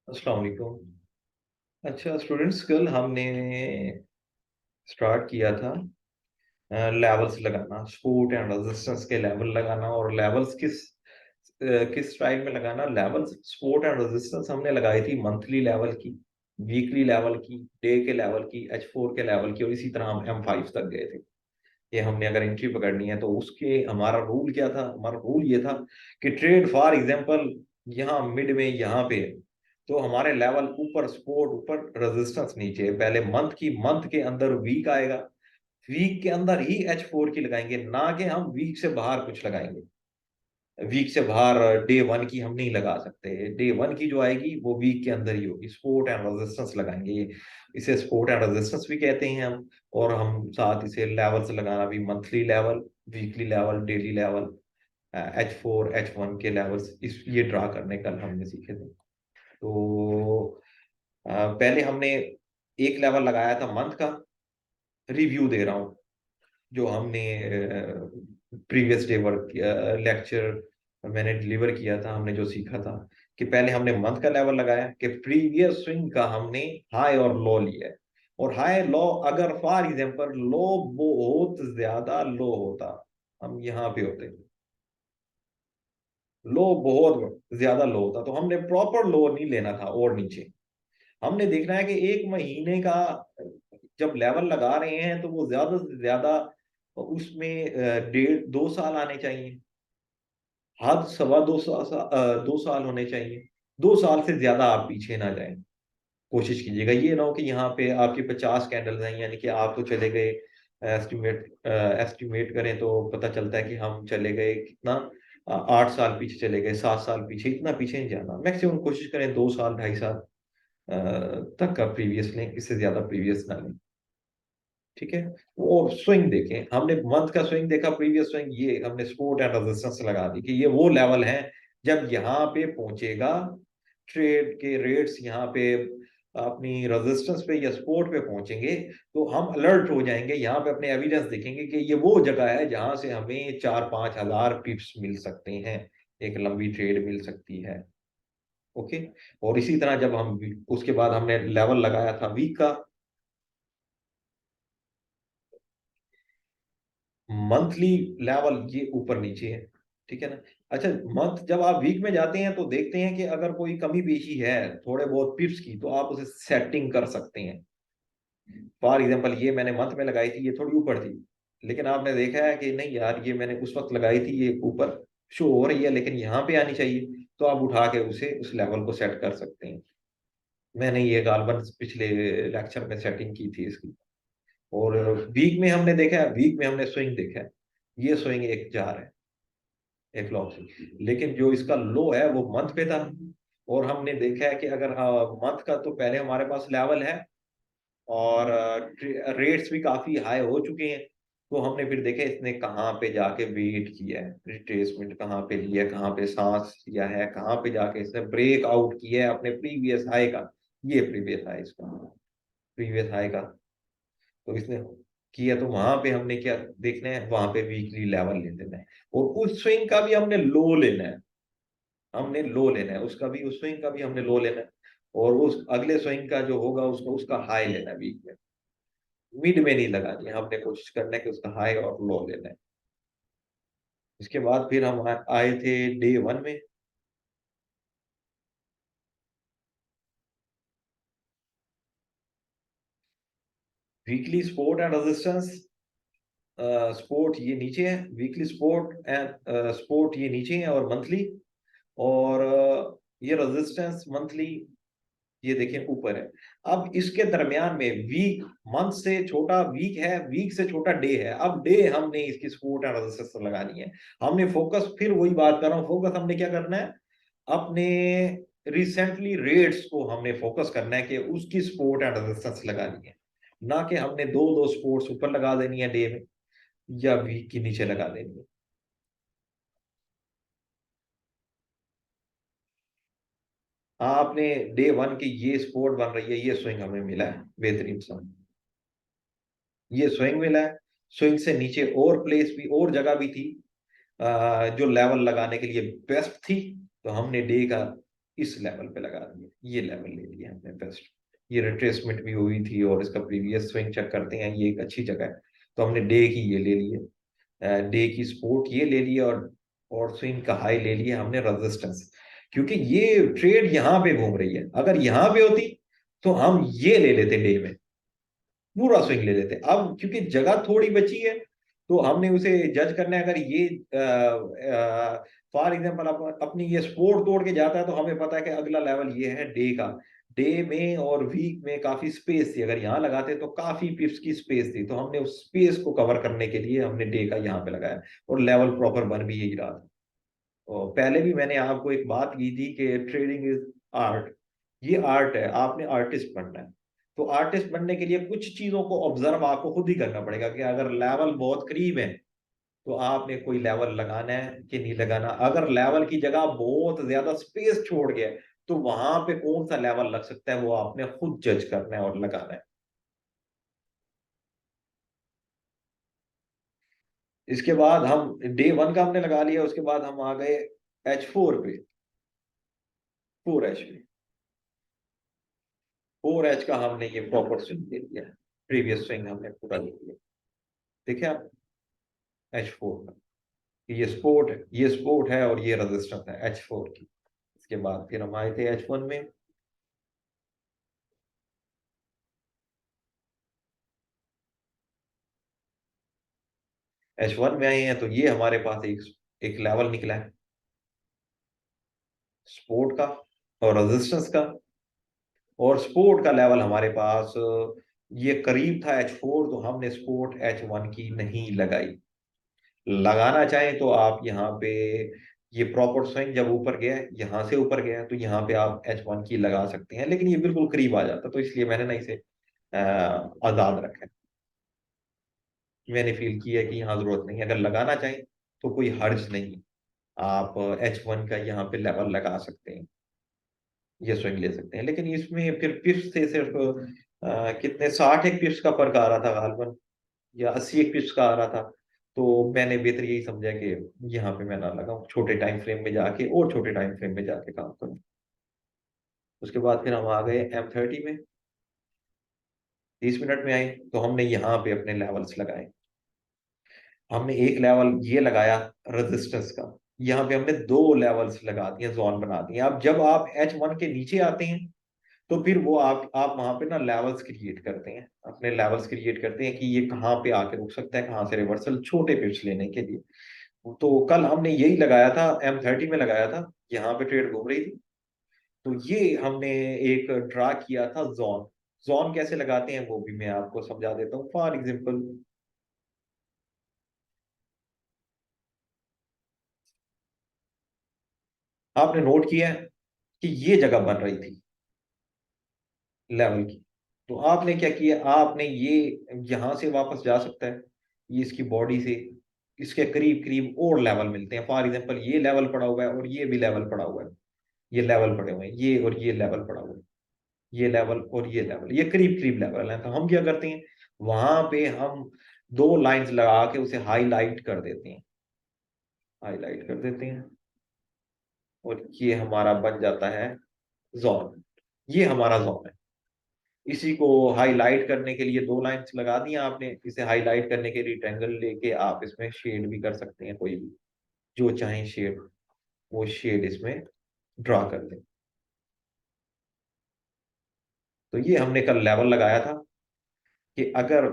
अस्सलाम वालेकुम। अच्छा स्टूडेंट्स, कल हमने स्टार्ट किया था लेवल्स लगाना, सपोर्ट एंड रेजिस्टेंस के लेवल लगाना। और लेवल्स किस टाइप में लगाना। लेवल्स सपोर्ट एंड रेजिस्टेंस हमने लगाई थी मंथली लेवल की, वीकली लेवल की, डे के लेवल की, H4 के लेवल की, और इसी तरह हम M5 तक गए थे। ये हमने अगर एंट्री पकड़नी है तो उसके हमारा रूल क्या था। हमारा रूल ये था कि ट्रेड फॉर एग्जांपल यहाँ मिड में यहाँ पे है, तो हमारे लेवल ऊपर सपोर्ट ऊपर, रेजिस्टेंस नीचे। पहले मंथ के अंदर वीक आएगा, वीक के अंदर ही H4 की लगाएंगे, ना कि हम वीक से बाहर कुछ लगाएंगे। वीक से बाहर डे वन की हम नहीं लगा सकते। डे वन की जो आएगी वो वीक के अंदर ही होगी। सपोर्ट एंड रेजिस्टेंस लगाएंगे, इसे सपोर्ट एंड रेजिस्टेंस भी कहते हैं हम। और हम साथ इसे लेवल्स लगाना भी, monthly level, weekly level, daily level, H4 H1 के लेवल्स, इस ये ड्रा करने कल हमने सीखे थे। तो पहले हमने एक लेवल लगाया था मंथ का। रिव्यू दे रहा हूँ जो हमने प्रीवियस डे वर्क लेक्चर मैंने डिलीवर किया था। हमने जो सीखा था कि पहले हमने मंथ का लेवल लगाया कि प्रीवियस स्विंग का हमने हाई और लो लिया है। और हाई लो, अगर फॉर एग्जांपल लो बहुत ज्यादा लो होता, हम यहाँ पे होते, लो बहुत ज्यादा लो होता, तो हमने प्रॉपर लो नहीं लेना था और नीचे। हमने देखना है कि एक महीने का जब लेवल लगा रहे हैं तो वो ज्यादा से ज्यादा उसमें 1.5 2 साल आने चाहिए। हद सवा 2 साल होने चाहिए। 2 साल से ज्यादा आप पीछे ना जाएं। कोशिश कीजिएगा ये ना हो कि यहाँ पे आपके 50 कैंडल्स हैं, यानी कि आप तो चले गए, एस्टिमेट करें तो पता चलता है कि हम चले गए कितना, 8 साल पीछे चले गए, 7 साल पीछे। इतना पीछे नहीं जाना। मैक्सिमम कोशिश करें 2 साल 2.5 साल तक का प्रीवियस लें, इससे ज्यादा प्रीवियस ना लें। ठीक है। वो स्विंग देखें, हमने मंथ का स्विंग देखा, प्रीवियस स्विंग, ये हमने सपोर्ट एंड रेजिस्टेंस लगा दी कि ये वो लेवल है जब यहाँ पे पहुंचेगा, ट्रेड के रेट्स यहाँ पे अपनी रेजिस्टेंस पे या सपोर्ट पे पहुंचेंगे, तो हम अलर्ट हो जाएंगे। यहाँ पे अपने एविडेंस देखेंगे कि ये वो जगह है जहां से हमें 4-5 हजार पिप्स मिल सकते हैं, एक लंबी ट्रेड मिल सकती है। ओके। और इसी तरह जब हम उसके बाद हमने लेवल लगाया था वीक का, मंथली लेवल ये ऊपर नीचे है। ठीक है ना। अच्छा, मंथ जब आप वीक में जाते हैं तो देखते हैं कि अगर कोई कमी पेशी है थोड़े बहुत पिप्स की, तो आप उसे सेटिंग कर सकते हैं। फॉर एग्जांपल ये मैंने मंथ में लगाई थी, ये थोड़ी ऊपर थी, लेकिन आपने देखा है कि नहीं यार, ये मैंने उस वक्त लगाई थी, ये ऊपर शो हो रही है लेकिन यहाँ पे आनी चाहिए, तो आप उठा के उसे उस लेवल को सेट कर सकते हैं। मैंने ये गालबन पिछले लेक्चर में सेटिंग की थी इसकी। और वीक में हमने देखा है, वीक में हमने स्विंग देखा है, ये स्विंग एक जा रहा है, एक लॉन्ग स्विंग। लेकिन जो इसका लो है वो मंथ पे था। और हमने देखा है कि अगर मंथ का तो पहले हमारे पास लेवल है, और रेट्स भी काफी हाई हो चुके हैं, तो हमने फिर देखा इसने कहाँ पे जाके वेट किया है, रिट्रेसमेंट कहाँ पे लिया है, कहाँ पे सांस लिया है, कहाँ पे जाके इसने ब्रेक आउट किया है अपने प्रीवियस हाई का। ये प्रीवियस हाई इसका, प्रीवियस हाई का, तो इसने किया। तो वहां पे हमने क्या देखना है, वहां पे वीकली लेवल ले लेना है। और उस स्विंग का भी हमने लो लेना है, हमने लो लेना है उसका भी, उस स्विंग का भी हमने लो लेना है। और उस अगले स्विंग का जो होगा उसका उसका हाई लेना है वीक में। मिड में नहीं लगानी है, हमने कोशिश करना है कि उसका हाई और लो लेना है। इसके बाद फिर हम आए थे डे वन में। Weekly support and resistance, support ये नीचे है, वीकली सपोर्ट एंड सपोर्ट ये नीचे है और मंथली। और ये रेजिस्टेंस मंथली ये देखिए ऊपर है। अब इसके दरमियान में वीक, मंथ से छोटा वीक है, वीक से छोटा डे है। अब डे हमने इसकी सपोर्ट एंड रेजिस्टेंस लगानी है। हमने फोकस, फिर वही बात कर रहा हूँ, फोकस हमने क्या करना है, अपने रिसेंटली रेट्स को हमने फोकस करना है कि उसकी सपोर्ट एंड रेजिस्टेंस लगानी है, ना कि हमने दो दो सपोर्ट्स ऊपर लगा देनी है डे में या वीक के नीचे लगा देनी है। आपने डे वन की ये सपोर्ट बन रही है, ये स्विंग हमें मिला है बेहतरीन सा, ये स्विंग मिला है। स्विंग से नीचे और प्लेस भी, और जगह भी थी जो लेवल लगाने के लिए बेस्ट थी, तो हमने डे का इस लेवल पे लगा दिए, ये लेवल ले लिया हमने बेस्ट। ये रिट्रेसमेंट भी हुई थी और इसका प्रीवियस स्विंग चेक करते हैं, ये एक अच्छी जगह है। तो हमने डे की ये ले लिए, डे की सपोर्ट ये ले लिए, और स्विंग का हाई ले लिया हमने रेजिस्टेंस। क्योंकि ये ट्रेड यहाँ पे घूम रही है, अगर यहाँ पे होती तो हम ये ले लेते डे में, पूरा स्विंग ले लेते। अब क्योंकि जगह थोड़ी बची है, तो हमने उसे जज करना है। अगर ये फॉर एग्जाम्पल अपनी ये सपोर्ट तोड़ के जाता है, तो हमें पता है कि अगला लेवल ये है डे का। डे में और वीक में काफी स्पेस थी, अगर यहाँ लगाते तो काफी पिप्स की स्पेस थी, तो हमने उस स्पेस को कवर करने के लिए हमने डे का यहाँ पे लगाया, और लेवल प्रॉपर बन भी यही रहा था। और पहले भी मैंने आपको एक बात की थी कि ट्रेडिंग इज आर्ट। ये आर्ट है, आपने आर्टिस्ट बनना है। तो आर्टिस्ट बनने के लिए कुछ चीजों को ऑब्जर्व आपको खुद ही करना पड़ेगा, कि अगर लेवल बहुत करीब है तो आपने कोई लेवल लगाना है कि नहीं लगाना। अगर लेवल की जगह बहुत ज्यादा स्पेस छोड़ गया है, तो वहां पे कौन सा लेवल लग सकता है, वो आपने खुद जज करना है और लगाना है। इसके बाद हम डे वन का हमने लगा लिया, उसके बाद हम आ गए H4 पे, 4H पे। 4H का हमने ये प्रॉपर स्विंग दे दिया, प्रीवियस स्विंग हमने पूरा ले लिया। देखिए आप, H4 का ये सपोर्ट है और ये रेजिस्टेंस है H4 की। इसके बाद फिर हम आए थे H1 में। H1 में आए हैं तो ये हमारे पास एक एक लेवल निकला है सपोर्ट का और रेजिस्टेंस का। और सपोर्ट का लेवल हमारे पास ये करीब था H4, तो हमने सपोर्ट H1 की नहीं लगाई। लगाना चाहें तो आप यहाँ पे, ये प्रॉपर स्विंग जब ऊपर गया है, यहाँ से ऊपर गया है, तो यहाँ पे आप H1 की लगा सकते हैं, लेकिन ये बिल्कुल करीब आ जाता, तो इसलिए मैंने ना इसे आजाद रखा है। मैंने फील किया कि यहाँ जरूरत नहीं है, अगर लगाना चाहें तो कोई हर्ज नहीं। आप H1 का यहाँ पे लेवल लगा सकते हैं, ये स्विंग ले सकते हैं। लेकिन इसमें फिर पिप्स से सिर्फ कितने 60 एक पिप्स का फर्क आ रहा था गालबन, या 80 एक पिप्स का आ रहा था। तो मैंने बेहतर यही समझा कि यहाँ पे मैं ना लगाऊं, छोटे टाइम फ्रेम में जाके और छोटे टाइम फ्रेम में जाके काम करूं। उसके बाद फिर हम आ गए M30 में, 30 मिनट में आए, तो हमने यहाँ पे अपने लेवल्स लगाए। हमने एक लेवल ये लगाया रेजिस्टेंस का, यहाँ पे हमने दो लेवल्स लगा दिए, जोन बना दिए। अब जब आप H1 के नीचे आते हैं, तो फिर वो आप वहां पे ना लेवल्स क्रिएट करते हैं, अपने लेवल्स क्रिएट करते हैं कि ये कहाँ पे आके रुक सकता है, कहाँ से रिवर्सल, छोटे पिच लेने के लिए। तो कल हमने यही लगाया था, M30 में लगाया था, यहाँ पे ट्रेड घूम रही थी। तो ये हमने एक ड्रा किया था जोन। जोन कैसे लगाते हैं वो भी मैं आपको समझा देता हूँ। फॉर एग्जाम्पल, आपने नोट किया है कि ये जगह बन रही थी लेवल की, तो आपने क्या किया, आपने ये यहां से वापस जा सकता है, ये इसकी बॉडी से इसके करीब करीब और लेवल मिलते हैं। फॉर एग्जांपल, ये लेवल पड़ा हुआ है और ये भी लेवल पड़ा हुआ है, ये लेवल पड़े हुए हैं, ये और ये लेवल पड़ा हुआ है, ये लेवल और ये लेवल, ये करीब करीब लेवल है। तो हम क्या करते हैं, वहां पे हम दो लाइंस लगा के उसे हाईलाइट कर देते हैं, हाईलाइट कर देते हैं, और ये हमारा बन जाता है जोन। ये हमारा जोन है। इसी को हाईलाइट करने के लिए दो लाइंस लगा दी आपने, इसे हाईलाइट करने के रिक्टेंगल लेके आप इसमें शेड भी कर सकते हैं, कोई भी जो चाहे शेड, वो शेड इसमें ड्रा कर दें। तो ये हमने कल लेवल लगाया था कि अगर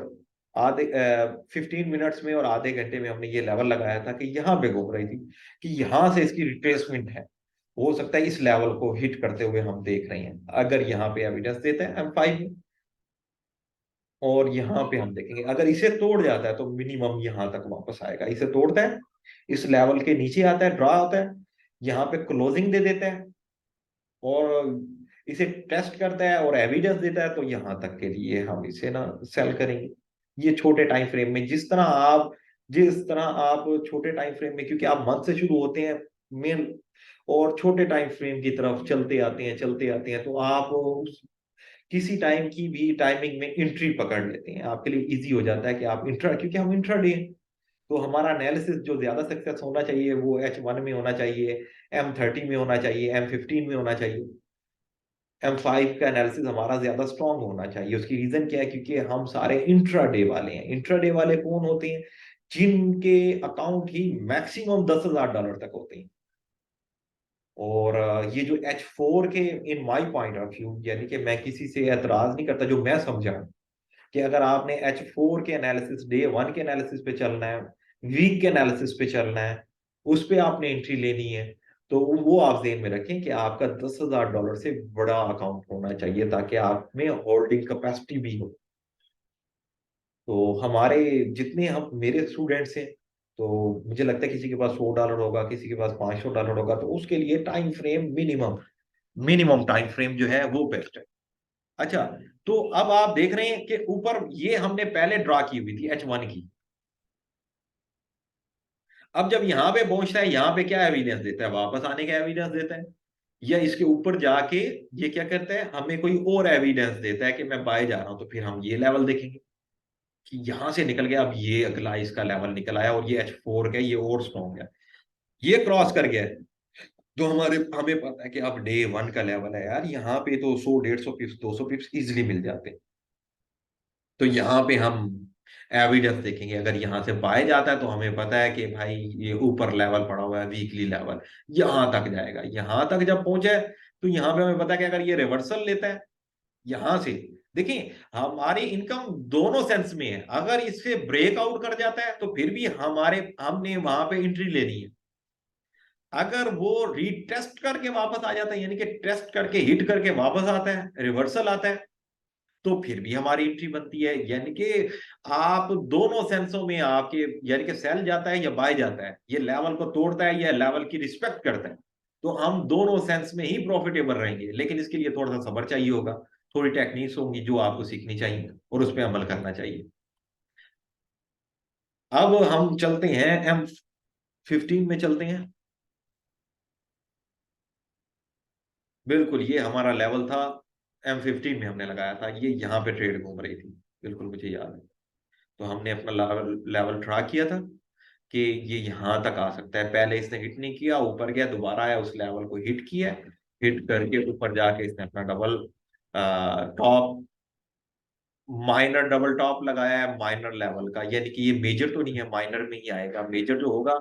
आधे 15 मिनट्स में और आधे घंटे में हमने ये लेवल लगाया था कि यहाँ पे घूम रही थी, कि यहाँ से इसकी रिट्रेसमेंट है, हो सकता है इस लेवल को हिट करते हुए हम देख रहे हैं। अगर यहाँ पे एविडेंस देता है M5 में, और यहाँ पे हम देखेंगे अगर इसे तोड़ जाता है, तो मिनिमम यहाँ तक वापस आएगा। इसे तोड़ता है, इस लेवल के नीचे आता है, ड्रा होता है, यहाँ पे क्लोजिंग दे देता है, और इसे टेस्ट करता है और एविडेंस देता है, तो यहाँ तक के लिए हम इसे ना सेल करेंगे। ये छोटे टाइम फ्रेम में, जिस तरह आप छोटे टाइम फ्रेम में, क्योंकि आप मंथ से शुरू होते हैं मेन, और छोटे टाइम फ्रेम की तरफ चलते आते हैं, तो आप किसी टाइम की भी टाइमिंग में एंट्री पकड़ लेते हैं, आपके लिए इजी हो जाता है कि आप इंट्रा, क्योंकि हम इंट्राडे हैं, तो हमारा एनालिसिस जो ज्यादा सक्सेस होना चाहिए वो H1 में होना चाहिए, M30 में होना चाहिए, M15 में होना चाहिए। M5 का एनालिसिस हमारा ज्यादा स्ट्रांग होना चाहिए। उसकी रीजन क्या है? क्योंकि हम सारे इंट्राडे वाले हैं। इंट्राडे वाले कौन होते हैं? जिनके अकाउंट ही मैक्सिमम $10,000 तक होते हैं। और ये जो H4 के, इन माई पॉइंट ऑफ व्यू, यानी कि मैं किसी से एतराज नहीं करता, जो मैं समझा कि अगर आपने H4 के एनालिसिस, डे 1 के एनालिसिस पे चलना है, वीक के एनालिसिस पे चलना है, उस पे आपने एंट्री लेनी है, तो वो आप ध्यान में रखें कि आपका $10,000 से बड़ा अकाउंट होना चाहिए, ताकि आप में होल्डिंग कैपेसिटी भी हो। तो हमारे जितने, हम मेरे स्टूडेंट्स हैं, तो मुझे लगता है किसी के पास $100 होगा, किसी के पास $500 होगा, तो उसके लिए time frame minimum, minimum time frame जो है वो बेस्ट है। अच्छा, तो अब आप देख रहे हैं कि ऊपर ये हमने पहले ड्रा की हुई थी H1 की। अब जब यहां पे पहुंचता है, यहां पे क्या एविडेंस देता है? वापस आने का एविडेंस देता है, या इसके ऊपर जाके ये क्या करता है, हमें कोई और एविडेंस देता है कि मैं बाय जा रहा हूं। तो फिर हम ये लेवल देखेंगे कि यहां से निकल गया, अब ये अगला इसका लेवल निकल आया, और ये H4 का, ये और स्ट्रॉन्ग है, ये क्रॉस कर गया है। तो हमें पता है कि अब डे 1 का लेवल है यार, यहाँ पे तो 100, 150 पिप्स, 200 पिप्स इजिली मिल जाते हैं। तो यहाँ पे हम एविडेंस देखेंगे, अगर यहाँ से बाय जाता है तो हमें पता है कि भाई ये ऊपर लेवल पड़ा हुआ है, वीकली लेवल, यहाँ तक जाएगा। यहाँ तक जब पहुंचे, तो यहाँ पे हमें पता है कि अगर ये रिवर्सल लेता है यहां से, देखिए हमारी इनकम दोनों सेंस में है। अगर इससे ब्रेकआउट कर जाता है तो फिर भी हमने वहां पे एंट्री लेनी है। अगर वो रीटेस्ट करके वापस आ जाता है, यानी कि टेस्ट करके हिट करके वापस आता है, रिवर्सल आता है, तो फिर भी हमारी एंट्री बनती है। यानी कि आप दोनों सेंसों में आपके, यानी कि सेल जाता है या बाय जाता है, ये लेवल को तोड़ता है या लेवल की रिस्पेक्ट करता है, तो हम दोनों सेंस में ही प्रॉफिटेबल रहेंगे। लेकिन इसके लिए थोड़ा सा सब्र चाहिए होगा, थोड़ी टेक्निक्स होंगी जो आपको सीखनी चाहिए और उस पर अमल करना चाहिए। अब हम चलते हैं M15 में चलते हैं। बिल्कुल, ये हमारा लेवल था, M15 में हमने लगाया था, ये यहाँ पे ट्रेड घूम रही थी, बिल्कुल मुझे याद है। तो हमने अपना लेवल लेवल ड्रा किया था कि ये यहाँ तक आ सकता है। पहले इसने हिट नहीं किया, ऊपर गया, दोबारा आया, उस लेवल को हिट किया, हिट करके ऊपर जाके इसने अपना double top, minor double top लगाया है माइनर लेवल का। यानी कि ये मेजर तो नहीं है, माइनर में ही आएगा। मेजर जो होगा,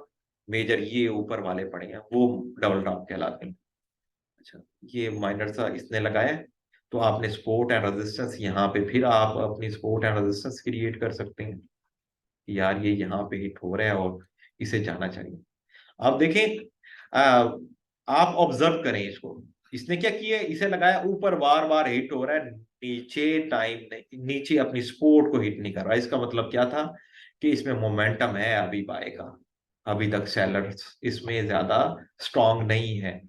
मेजर ये ऊपर वाले पड़े हैं, वो डबल टॉप कहलाते हैं। अच्छा, ये माइनर सा इसने लगाया है। तो आपने सपोर्ट एंड रेजिस्टेंस, यहाँ पे फिर आप अपनी सपोर्ट एंड रेजिस्टेंस क्रिएट कर सकते हैं कि यार ये यहाँ पे हिट हो रहा है और इसे जाना चाहिए। अब देखें, आ, आप ऑब्जर्व करें इसको। इसने क्या किया, इसे लगाया ऊपर, बार बार हिट हो रहा है, नीचे टाइम नहीं, नीचे अपनी सपोर्ट को हिट नहीं कर रहा। इसका मतलब क्या था कि इसमें मोमेंटम है अभी बाय का, अभी तक सेलर्स इसमें ज्यादा स्ट्रांग नहीं है।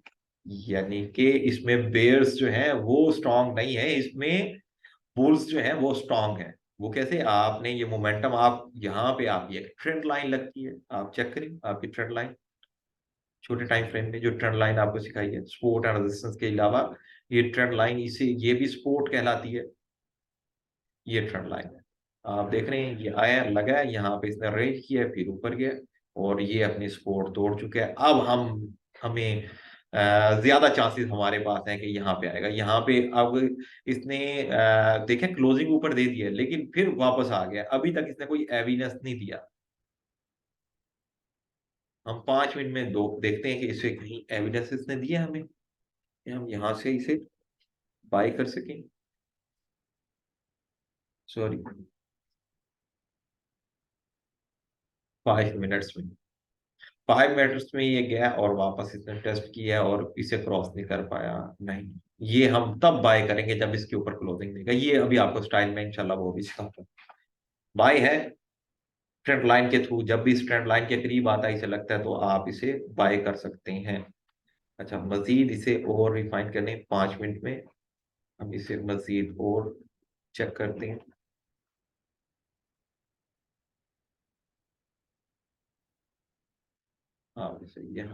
यानी कि इसमें बेयर्स जो है वो स्ट्रांग नहीं है, इसमें बुल्स जो है वो स्ट्रांग है। वो कैसे? आपने ये मोमेंटम, आप यहाँ पे आप ये ट्रेंड लाइन लगती है, आप चेक करें आपकी ट्रेंड लाइन, छोटे टाइम फ्रेम में जो ट्रेंड लाइन आपको सिखाई है सपोर्ट एंड रेजिस्टेंस के अलावा, ये ट्रेंड लाइन, इसे ये भी सपोर्ट कहलाती है, ये ट्रेंड लाइन है। आप देख रहे हैं ये आया, लगा है यहाँ पे, इसने रेंज किया, फिर ऊपर गया, और ये अपनी सपोर्ट तोड़ चुका है। अब हमें ज्यादा चांसेस हमारे पास हैं कि यहाँ पे आएगा। यहाँ पे अब इसने देखें क्लोजिंग ऊपर दे दिया, लेकिन फिर वापस आ गया। अभी तक इसने कोई एविडेंस नहीं दिया। हम 5 मिनट में दो देखते हैं कि इसे कहीं एविडेंस इसने दिया हमें कि हम यहाँ से इसे बाय कर सकें। सॉरी, 5 मिनट्स में, 5 मिनट्स में ये गया और वापस इसने टेस्ट किया और इसे क्रॉस नहीं कर पाया। नहीं, ये हम तब बाय करेंगे जब इसके ऊपर क्लोजिंग देगा। ये अभी आपको स्टाइल में इंशाल्लाह वो भी सिखाता हूँ। बाय है ट्रेंड लाइन के थ्रू, जब भी इस ट्रेंड लाइन के करीब आता है, इसे लगता है, तो आप इसे बाय कर सकते हैं। अच्छा, मजीद इसे और रिफाइन करने 5 मिनट में हम इसे मजीद और चेक करते हैं। आप इसे यहाँ